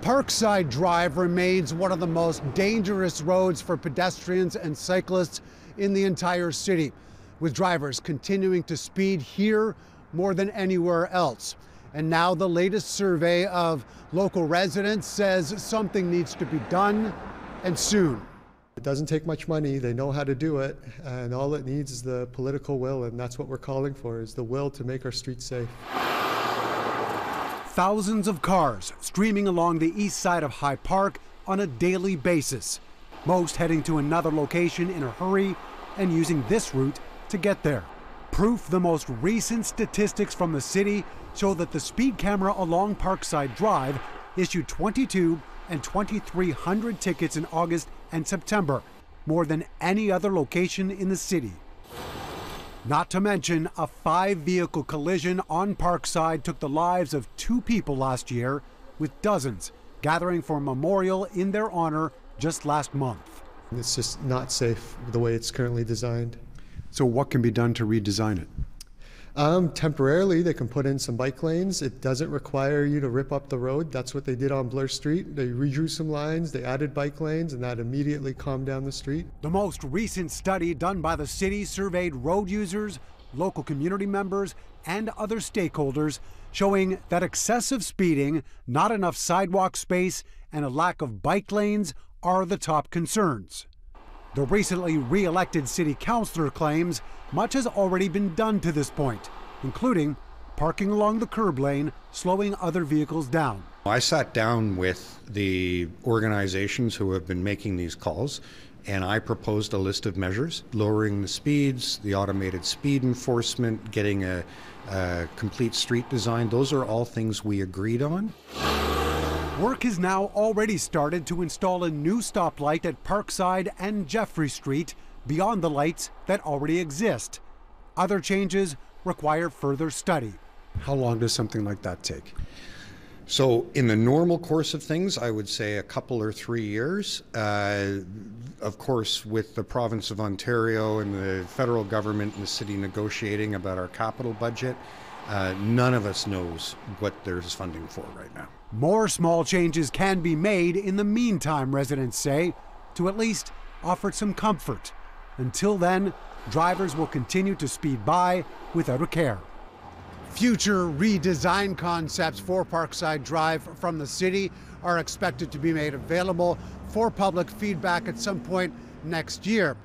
Parkside Drive remains one of the most dangerous roads for pedestrians and cyclists in the entire city, with drivers continuing to speed here more than anywhere else. And now the latest survey of local residents says something needs to be done, and soon. It doesn't take much money, they know how to do it, and all it needs is the political will, and that's what we're calling for, is the will to make our streets safe. Thousands of cars streaming along the east side of High Park on a daily basis, most heading to another location in a hurry and using this route to get there. Proof the most recent statistics from the city show that the speed camera along Parkside Drive issued 22 and 2,300 tickets in August and September, more than any other location in the city. Not to mention, a 5-vehicle collision on Parkside took the lives of 2 people last year, with dozens gathering for a memorial in their honor just last month. It's just not safe the way it's currently designed. So what can be done to redesign it? Temporarily, they can put in some bike lanes. It doesn't require you to rip up the road. That's what they did on Bloor Street. They redrew some lines, they added bike lanes, and that immediately calmed down the street. The most recent study done by the city surveyed road users, local community members, and other stakeholders, showing that excessive speeding, not enough sidewalk space, and a lack of bike lanes are the top concerns. The recently re-elected city councillor claims much has already been done to this point, including parking along the curb lane, slowing other vehicles down. I sat down with the organizations who have been making these calls, and I proposed a list of measures: lowering the speeds, the automated speed enforcement, getting a complete street design. Those are all things we agreed on. Work has now already started to install a new stoplight at Parkside and Jeffrey Street beyond the lights that already exist. Other changes require further study. How long does something like that take? So in the normal course of things, I would say a couple or 3 years. Of course, with the province of Ontario and the federal government and the city negotiating about our capital budget, none of us knows what there's funding for right now. More small changes can be made in the meantime, residents say, to at least offer some comfort. Until then, drivers will continue to speed by without a care. Future redesign concepts for Parkside Drive from the city are expected to be made available for public feedback at some point next year.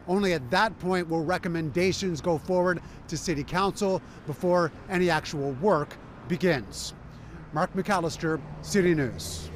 Only at that point will recommendations go forward to City Council before any actual work begins. Mark McAllister, City News.